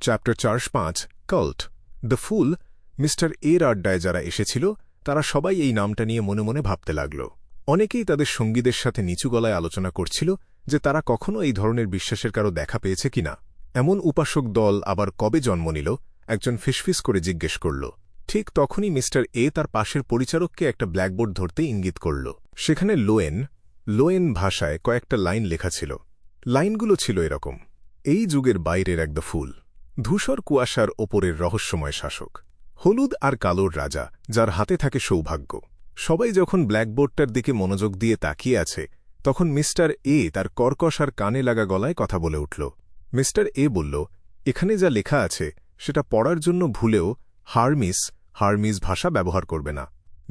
Chapter ৪-৫ cult the full mister এর আড্ডায় যারা এসেছিল তারা সবাই এই নামটা নিয়ে মনে মনে ভাবতে লাগল। অনেকেই তাদের সঙ্গীদের সাথে নিচু গলায় আলোচনা করছিল যে তারা কখনো এই ধরনের বিশ্বাসের কারো দেখা পেয়েছে কিনা। এমন উপাসক দল আবার কবে জন্ম নিল, একজন ফিসফিস করে জিজ্ঞেস করল। ঠিক তখনই মিস্টার এ তার পাশের পরিচারককে একটা ব্ল্যাকবোর্ড ধরতে ইঙ্গিত করল। সেখানে লোয়েন ভাষায় কয়েকটা লাইন লেখা ছিল। লাইনগুলো ছিল এরকম: এই যুগের বাইরের এক দ্য ফুল, ধূসর কুয়াশার ওপরের রহস্যময় শাসক, হলুদ আর কালোর রাজা যার হাতে থাকে সৌভাগ্য। সবাই যখন ব্ল্যাকবোর্ডটার দিকে মনোযোগ দিয়ে তাকিয়ে আছে তখন মিস্টার এ তার কর্কশ আর কানে লাগা গলায় কথা বলে উঠল। মিস্টার এ বলল, এখানে যা লেখা আছে সেটা পড়ার জন্য ভুলেও হার্মিস ভাষা ব্যবহার করবে না।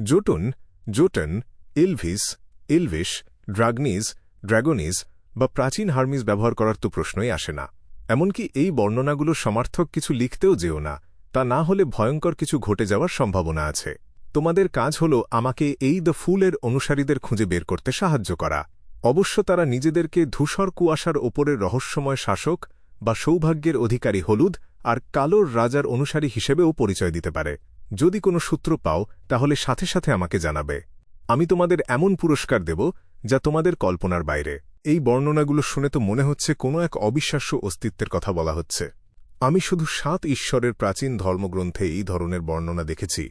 জোটন, ইলভিশ, ড্রাগনিজ বা প্রাচীন হার্মিস ব্যবহার করার তো প্রশ্নই আসে না। এমনকি এই বর্ণনাগুলোর সমার্থক কিছু লিখতেও যেও না, তা না হলে ভয়ঙ্কর কিছু ঘটে যাওয়ার সম্ভাবনা আছে। তোমাদের কাজ হল আমাকে এই দ্য ফুলের অনুসারীদের খুঁজে বের করতে সাহায্য করা। অবশ্য তারা নিজেদেরকে ধূসর কুয়াশার ওপরের রহস্যময় শাসক বা সৌভাগ্যের অধিকারী হলুদ আর কালোর রাজার অনুসারী হিসেবেও পরিচয় দিতে পারে। যদি কোনো সূত্র পাও তাহলে সাথে সাথে আমাকে জানাবে। আমি তোমাদের এমন পুরস্কার দেব যা তোমাদের কল্পনার বাইরে। এই বর্ণনাগুলো শুনে তো মনে হচ্ছে কোনো এক অবিশ্বাস্য অস্তিত্বের কথা বলা হচ্ছে। আমি শুধু ৭ ঈশ্বরের প্রাচীন ধর্মগ্রন্থে এই ধরনের বর্ণনা দেখেছি।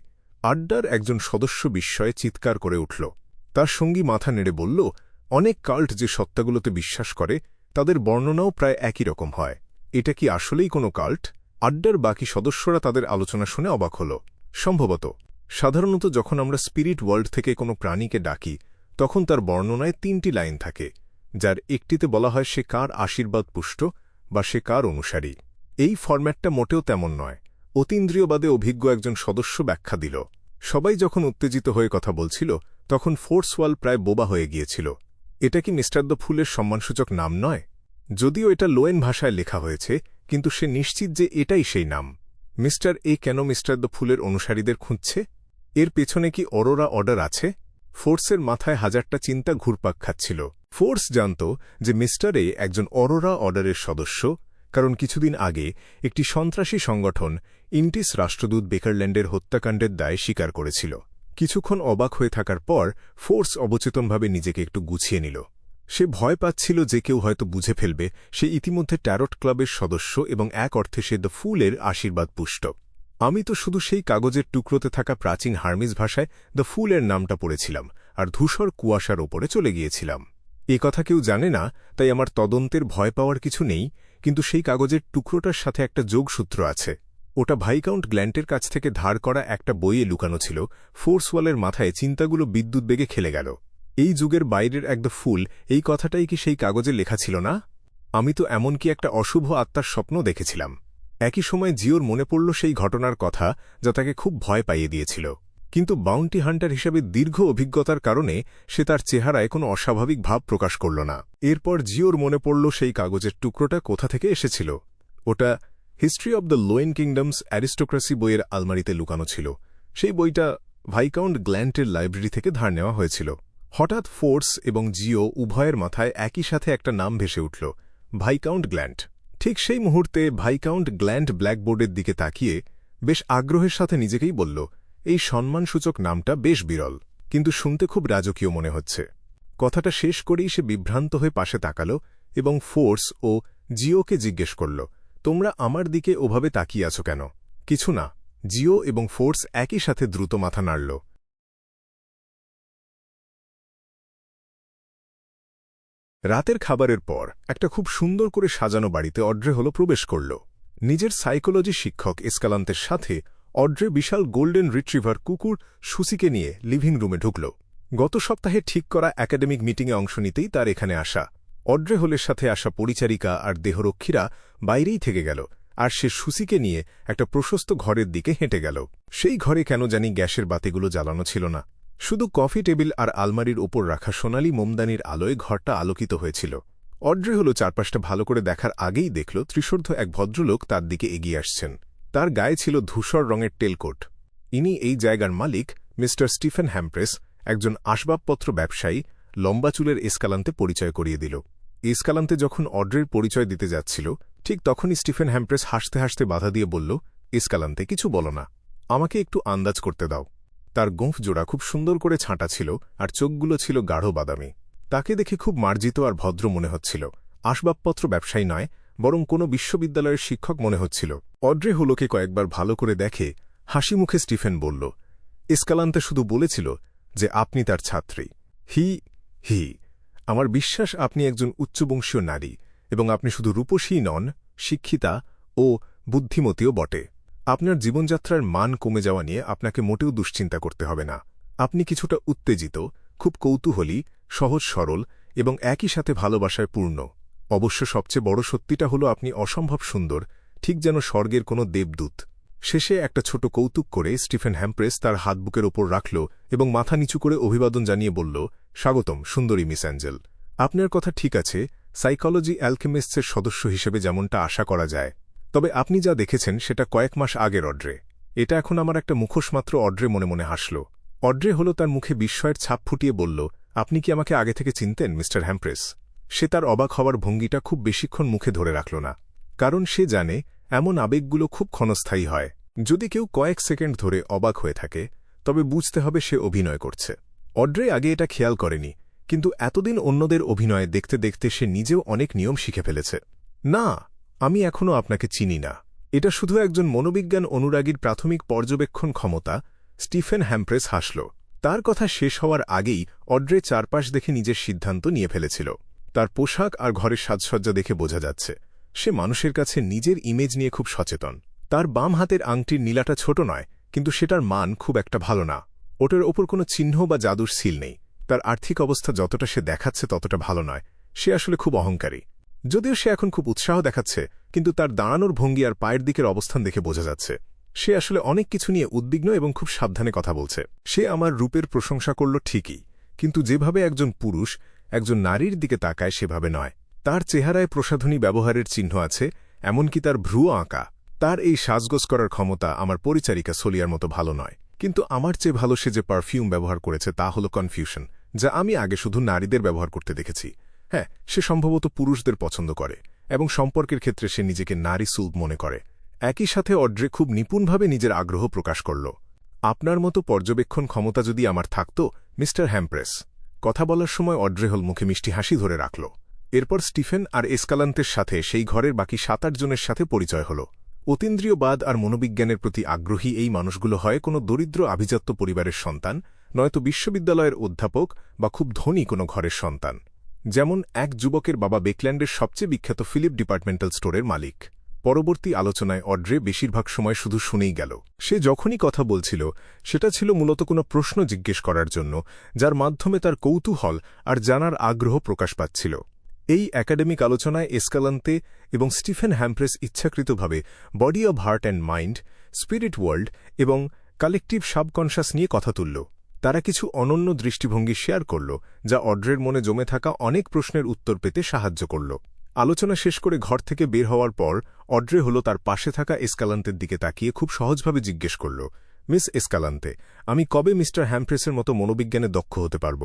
আড্ডার একজন সদস্য বিস্ময়ে চিৎকার করে উঠল। তার সঙ্গী মাথা নেড়ে বলল, অনেক কাল্ট যে সত্তাগুলোতে বিশ্বাস করে তাদের বর্ণনাও প্রায় একই রকম হয়। এটা কি আসলেই কোনো কাল্ট? আড্ডার বাকি সদস্যরা তাদের আলোচনা শুনে অবাক হল। সম্ভবত। সাধারণত যখন আমরা স্পিরিট ওয়ার্ল্ড থেকে কোনো প্রাণীকে ডাকি তখন তার বর্ণনায় ৩টি লাইন থাকে, যার একটিতে বলা হয় সে কার আশীর্বাদ পুষ্ট বা সে কার অনুসারী। এই ফরম্যাটটা মোটেও তেমন নয়। অতীন্দ্রিয়বাদে অভিজ্ঞ একজন সদস্য ব্যাখ্যা দিল। সবাই যখন উত্তেজিত হয়ে কথা বলছিল তখন ফোর্সওয়াল প্রায় বোবা হয়ে গিয়েছিল। এটা কি মিস্টার দ্য ফুলের সম্মানসূচক নাম নয়? যদিও এটা লোয়েন ভাষায় লেখা হয়েছে, কিন্তু সে নিশ্চিত যে এটাই সেই নাম। মিস্টার এ কেন মিস্টার দ্য ফুলের অনুসারীদের খুঁজছে? এর পেছনে কি অরোরা অর্ডার আছে? ফোর্সের মাথায় হাজারটা চিন্তা ঘুরপাক খাচ্ছিল। ফোর্স জানত যে মিস্টার এ একজন অরোরা অর্ডারের সদস্য, কারণ কিছুদিন আগে একটি সন্ত্রাসী সংগঠন ইন্টিস রাষ্ট্রদূত বেকারল্যান্ডের হত্যাকাণ্ডের দায় স্বীকার করেছিল। কিছুক্ষণ অবাক হয়ে থাকার পর ফোর্স অবচেতনভাবে নিজেকে একটু গুছিয়ে নিল। সে ভয় পাচ্ছিল যে কেউ হয়তো বুঝে ফেলবে সে ইতিমধ্যে ট্যারট ক্লাবের সদস্য এবং এক অর্থে সে দ্য ফুলের আশীর্বাদ পুষ্ট। আমি তো শুধু সেই কাগজের টুকরোতে থাকা প্রাচীন হার্মিস ভাষায় দ্য ফুলের নামটা পড়েছিলাম আর ধূসর কুয়াশার ওপরে চলে গিয়েছিলাম। এ কথা কেউ জানে না, তাই আমার তদন্তের ভয় পাওয়ার কিছু নেই, কিন্তু সেই কাগজের টুকরোটার সাথে একটা যোগসূত্র আছে। ওটা ভাইকাউন্ট গ্ল্যান্টের কাছ থেকে ধার করা একটা বইয়ে লুকানো ছিল। ফোর্সওয়ালের মাথায় চিন্তাগুলো বিদ্যুৎ বেগে খেলে গেল। এই যুগের বাইরের এক দ্য ফুল, এই কথাটাই কি সেই কাগজে লেখা ছিল না? আমি তো এমনকি একটা অশুভ আত্মার স্বপ্ন দেখেছিলাম। একই সময় জিওর মনে পড়ল সেই ঘটনার কথা যা তাকে খুব ভয় পাইয়ে দিয়েছিল। কিন্তু বাউন্টি হান্টার হিসেবে দীর্ঘ অভিজ্ঞতার কারণে সে তার চেহারায় কোনো অস্বাভাবিক ভাব প্রকাশ করল না। এরপর জিওর মনে পড়ল সেই কাগজের টুকরোটা কোথা থেকে এসেছিল। ওটা history of the Lowen kingdoms aristocracy বইয়ের আলমারিতে লুকানো ছিল। সেই বইটা ভাইকাউন্ট গ্ল্যান্টের লাইব্রেরি থেকে ধার নেওয়া হয়েছিল। হঠাৎ ফোর্স এবং জিও উভয়ের মাথায় একই সাথে একটা নাম ভেসে উঠল, ভাইকাউন্ট গ্ল্যান্ট। ঠিক সেই মুহূর্তে ভাইকাউন্ট গ্ল্যান্ট ব্ল্যাকবোর্ডের দিকে তাকিয়ে বেশ আগ্রহের সাথে নিজেকেই বলল, এই সম্মানসূচক নামটা বেশ বিরল, কিন্তু শুনতে খুব রাজকীয় মনে হচ্ছে। কথাটা শেষ করেই সে বিভ্রান্ত হয়ে পাশে তাকাল এবং ফোর্স ও জিওকে জিজ্ঞেস করল, তোমরা আমার দিকে ওভাবে তাকিয়ে আছো কেন? কিছু না। জিও এবং ফোর্স একই সাথে দ্রুত মাথা নাড়ল। রাতের খাবারের পর একটা খুব সুন্দর করে সাজানো বাড়িতে অড্রে হল প্রবেশ করল। নিজের সাইকোলজি শিক্ষক এসকালান্তের সাথে অড্রে বিশাল গোল্ডেন রিট্রিভার কুকুর সুসিকে নিয়ে লিভিং রুমে ঢুকল। গত সপ্তাহে ঠিক করা একাডেমিক মিটিংয়ে অংশ নিতেই তার এখানে আসা। অড্রে হলের সাথে আসা পরিচারিকা আর দেহরক্ষীরা বাইরেই থেকে গেল, আর সে সুসিকে নিয়ে একটা প্রশস্ত ঘরের দিকে হেঁটে গেল। সেই ঘরে কেন জানি গ্যাসের বাতিগুলো জ্বালানো ছিল না, শুধু কফি টেবিল আর আলমারির ওপর রাখা সোনালি মোমদানির আলোয় ঘরটা আলোকিত হয়েছিল। অড্রে হল চারপাশটা ভালো করে দেখার আগেই দেখল ত্রিশোর্ধ্ব এক ভদ্রলোক তার দিকে এগিয়ে আসছেন। তার গায়ে ছিল ধূসর রঙের টেলকোট। ইনি এই জায়গার মালিক মিস্টার স্টিফেন হ্যাম্প্রেস, একজন আসবাবপত্র ব্যবসায়ী। লম্বা চুলের এসকালান্তে পরিচয় করিয়ে দিল। এসকালান্তে যখন অড্রের পরিচয় দিতে যাচ্ছিল ঠিক তখনই স্টিফেন হ্যাম্প্রেস হাসতে হাসতে বাধা দিয়ে বলল, এসকালান্তে, কিছু বলো না, আমাকে একটু আন্দাজ করতে দাও। তার গোঁফ জোড়া খুব সুন্দর করে ছাঁটা ছিল আর চোখগুলো ছিল গাঢ় বাদামি। তাকে দেখে খুব মার্জিত আর ভদ্র মনে হচ্ছিল। আসবাবপত্র ব্যবসায়ী নয়, বরং কোনো বিশ্ববিদ্যালয়ের শিক্ষক মনে হচ্ছিল। অড্রে হলোকে কয়েকবার ভালো করে দেখে হাসি মুখে স্টিফেন বলল, এসকালান্তে শুধু বলেছিল যে আপনি তার ছাত্রী। হি, আমার বিশ্বাস আপনি একজন উচ্চবংশীয় নারী, এবং আপনি শুধু রূপসীই নন, শিক্ষিতা ও বুদ্ধিমতীও বটে। আপনার জীবনযাত্রার মান কমে যাওয়া নিয়ে আপনাকে মোটেও দুশ্চিন্তা করতে হবে না। আপনি কিছুটা উত্তেজিত, খুব কৌতূহলী, সহজ সরল এবং একই সাথে ভালোবাসায় পূর্ণ। অবশ্য সবচেয়ে বড় সত্যিটা হলো আপনি অসম্ভব সুন্দর, ঠিক যেন স্বর্গের কোনো দেবদূত। শেষে একটা ছোট কৌতুক করে স্টিফেন হ্যাম্প্রেস তার হাত বুকের ওপর রাখল এবং মাথা নিচু করে অভিবাদন জানিয়ে বলল, স্বাগতম সুন্দরী মিস অ্যাঞ্জেল। আপনার কথা ঠিক আছে, সাইকোলজি অ্যালকেমিস্টসের সদস্য হিসেবে যেমনটা আশা করা যায়। তবে আপনি যা দেখেছেন সেটা কয়েক মাস আগের অড্রে। এটা এখন আমার একটা মুখোশমাত্র। অড্রে মনে মনে হাসল। অড্রে হলো তার মুখে বিস্ময়ের ছাপ ফুটিয়ে বলল, আপনি কি আমাকে আগে থেকে চিনতেন মিস্টার হ্যাম্প্রেস? সে তার অবাক হওয়ার ভঙ্গিটা খুব বেশিক্ষণ মুখে ধরে রাখল না, কারণ সে জানে এমন আবেগগুলো খুব ক্ষণস্থায়ী হয়। যদি কেউ কয়েক সেকেন্ড ধরে অবাক হয়ে থাকে, তবে বুঝতে হবে সে অভিনয় করছে। অড্রে আগে এটা খেয়াল করেনি, কিন্তু এতদিন অন্যদের অভিনয় দেখতে দেখতে সে নিজেও অনেক নিয়ম শিখে ফেলেছে। না, আমি এখনও আপনাকে চিনি না। এটা শুধু একজন মনোবিজ্ঞান অনুরাগীর প্রাথমিক পর্যবেক্ষণ ক্ষমতা। স্টিফেন হ্যাম্প্রেস হাসল। তার কথা শেষ হওয়ার আগেই অড্রে চারপাশ দেখে নিজের সিদ্ধান্ত নিয়ে ফেলেছিল। তার পোশাক আর ঘরের সাজসজ্জা দেখে বোঝা যাচ্ছে সে মানুষের কাছে নিজের ইমেজ নিয়ে খুব সচেতন। তার বাম হাতের আংটির নীলাটা ছোট নয়, কিন্তু সেটার মান খুব একটা ভালো না। ওটার ওপর কোনো চিহ্ন বা জাদুর সিল নেই। তার আর্থিক অবস্থা যতটা সে দেখাচ্ছে ততটা ভালো নয়। সে আসলে খুব অহংকারী। যদিও সে এখন খুব উৎসাহ দেখাচ্ছে, কিন্তু তার দাঁড়ানোর ভঙ্গি আর পায়ের দিকের অবস্থান দেখে বোঝা যাচ্ছে সে আসলে অনেক কিছু নিয়ে উদ্বিগ্ন এবং খুব সাবধানে কথা বলছে। সে আমার রূপের প্রশংসা করল ঠিকই, কিন্তু যেভাবে একজন পুরুষ একজন নারীর দিকে তাকায় সেভাবে নয়। তার চেহারায় প্রসাধনী ব্যবহারের চিহ্ন আছে, এমনকি তার ভ্রুও আঁকা। তার এই সাজগোজ করার ক্ষমতা আমার পরিচারিকা সোলিয়ার মতো ভালো নয়। কিন্তু আমার চেয়ে ভালো সে যে পারফিউম ব্যবহার করেছে তা হল কনফিউশন, যা আমি আগে শুধু নারীদের ব্যবহার করতে দেখেছি। হ্যাঁ, সে সম্ভবত পুরুষদের পছন্দ করে, এবং সম্পর্কের ক্ষেত্রে সে নিজেকে নারী সুলভ মনে করে। একই সাথে অড্রে খুব নিপুণভাবে নিজের আগ্রহ প্রকাশ করল। আপনার মতো পর্যবেক্ষণ ক্ষমতা যদি আমার থাকত মিস্টার হ্যাম্প্রেস। কথা বলার সময় অড্রে হল মুখে মিষ্টি হাসি ধরে রাখল। এরপর স্টিফেন আর এসকালান্তের সাথে সেই ঘরের বাকি ৭-৮ জনের সাথে পরিচয় হল। অতীন্দ্রিয়বাদ আর মনোবিজ্ঞানের প্রতি আগ্রহী এই মানুষগুলো হয় কোনো দরিদ্র আভিজাত্য পরিবারের সন্তান, নয়তো বিশ্ববিদ্যালয়ের অধ্যাপক বা খুব ধনী কোনো ঘরের সন্তান। যেমন এক যুবকের বাবা বেকল্যান্ডের সবচেয়ে বিখ্যাত ফিলিপ ডিপার্টমেন্টাল স্টোরের মালিক। পরবর্তী আলোচনায় অড্রে বেশিরভাগ সময় শুধু শুনেই গেল। সে যখনই কথা বলছিল সেটা ছিল মূলত কোনো প্রশ্ন জিজ্ঞেস করার জন্য, যার মাধ্যমে তার কৌতূহল আর জানার আগ্রহ প্রকাশ পাচ্ছিল। এই একাডেমিক আলোচনায় এসকালান্তে এবং স্টিফেন হ্যাম্প্রেস ইচ্ছাকৃতভাবে body of heart and mind, spirit world এবং কালেকটিভ সাবকনশাস নিয়ে কথা তুলল। তারা কিছু অনন্য দৃষ্টিভঙ্গি শেয়ার করল, যা অড্রের মনে জমে থাকা অনেক প্রশ্নের উত্তর পেতে সাহায্য করল। আলোচনা শেষ করে ঘর থেকে বের হওয়ার পর অড্রে হল তার পাশে থাকা এসকালান্তের দিকে তাকিয়ে খুব সহজভাবে জিজ্ঞেস করল, মিস এসকালান্তে, আমি কবে মিস্টার হ্যাম্প্রেসের মতো মনোবিজ্ঞানে দক্ষ হতে পারব?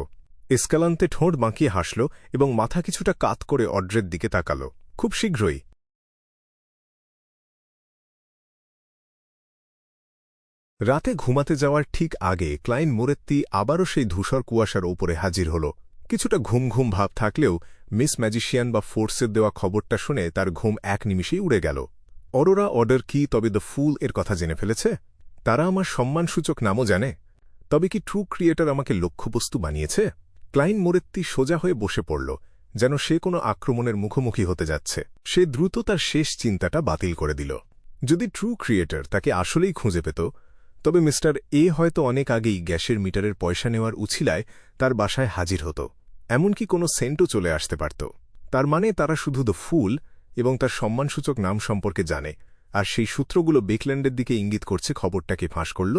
এসকালান্তে ঠোঁট বাঁকিয়ে হাসল এবং মাথা কিছুটা কাত করে অড্রের দিকে তাকাল। খুব শীঘ্রই। রাতে ঘুমাতে যাওয়ার ঠিক আগে ক্লাইন মোরেত্তি আবারও সেই ধূসর কুয়াশার ওপরে হাজির হল। কিছুটা ঘুম ঘুম ভাব থাকলেও মিস ম্যাজিশিয়ান বা ফোর্সের দেওয়া খবরটা শুনে তার ঘুম এক নিমিষেই উড়ে গেল। অরোরা অর্ডার কি তবে দ্য ফুল এর কথা জেনে ফেলেছে? তারা আমার সম্মানসূচক নামও জানে। তবে কি ট্রু ক্রিয়েটর আমাকে লক্ষ্যবস্তু বানিয়েছে? ক্লাইন মোরেত্তি সোজা হয়ে বসে পড়ল, যেন সে কোনো আক্রমণের মুখোমুখি হতে যাচ্ছে। সে দ্রুত তার শেষ চিন্তাটা বাতিল করে দিল। যদি ট্রু ক্রিয়েটর তাকে আসলেই খুঁজে পেত, তবে মিস্টার এ হয়তো অনেক আগেই গ্যাসের মিটারের পয়সা নেওয়ার উছিলায় তার বাসায় হাজির হতো। এমনকি কোনো সেন্টও চলে আসতে পারত। তার মানে তারা শুধু দ্য ফুল এবং তার সম্মানসূচক নাম সম্পর্কে জানে, আর সেই সূত্রগুলো বেকল্যান্ডের দিকে ইঙ্গিত করছে খবরটাকে ফাঁস করল।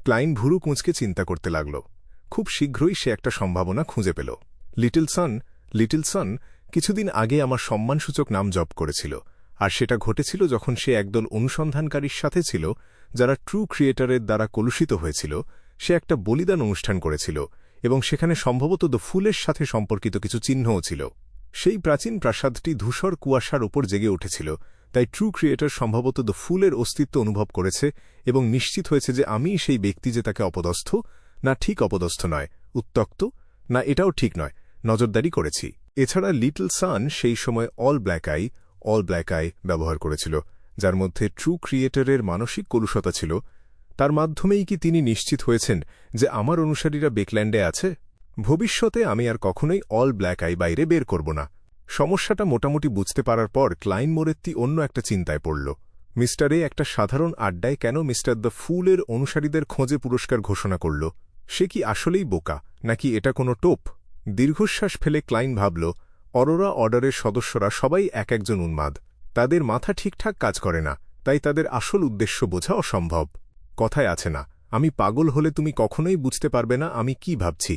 ক্লাইন ভুরু কুঁচকে চিন্তা করতে লাগল। খুব শীঘ্রই সে একটা সম্ভাবনা খুঁজে পেল। লিটল সন কিছুদিন আগে আমার সম্মানসূচক নাম জপ করেছিল, আর সেটা ঘটেছিল যখন সে একদল অনুসন্ধানকারীর সাথে ছিল যারা ট্রু ক্রিয়েটরের দ্বারা কলুষিত হয়েছিল। সে একটা বলিদান অনুষ্ঠান করেছিল, এবং সেখানে সম্ভবত দ্য ফুলের সাথে সম্পর্কিত কিছু চিহ্নও ছিল। সেই প্রাচীন প্রাসাদটি ধূসর কুয়াশার ওপর জেগে উঠেছিল, তাই ট্রু ক্রিয়েটর সম্ভবত দ্য ফুলের অস্তিত্ব অনুভব করেছে এবং নিশ্চিত হয়েছে যে আমিই সেই ব্যক্তি যে তাকে অপদস্থ, না ঠিক অপদস্থ নয়, উত্ত্যক্ত, না এটাও ঠিক নয়, নজরদারি করেছি। এছাড়া লিটল সান সেই সময় অল ব্ল্যাক আই ব্যবহার করেছিল, যার মধ্যে ট্রু ক্রিয়েটরের মানসিক কলুষতা ছিল। তার মাধ্যমেই কি তিনি নিশ্চিত হয়েছেন যে আমার অনুসারীরা বেকল্যান্ডে আছে? ভবিষ্যতে আমি আর কখনোই অল ব্ল্যাক আই বাইরে বের করব না। সমস্যাটা মোটামুটি বুঝতে পারার পর ক্লাইন মোরেত্তি অন্য একটা চিন্তায় পড়ল। মিস্টার এ একটা সাধারণ আড্ডায় কেন মিস্টার দ্য ফুলের অনুসারীদের খোঁজে পুরস্কার ঘোষণা করল? সে কি আসলেই বোকা, নাকি এটা কোনো টোপ? দীর্ঘশ্বাস ফেলে ক্লাইন ভাবল, অরোরা অর্ডারের সদস্যরা সবাই এক একজন উন্মাদ। তাদের মাথা ঠিকঠাক কাজ করে না, তাই তাদের আসল উদ্দেশ্য বোঝা অসম্ভব। কথায় আছে না, আমি পাগল হলে তুমি কখনোই বুঝতে পারবে না আমি কি ভাবছি।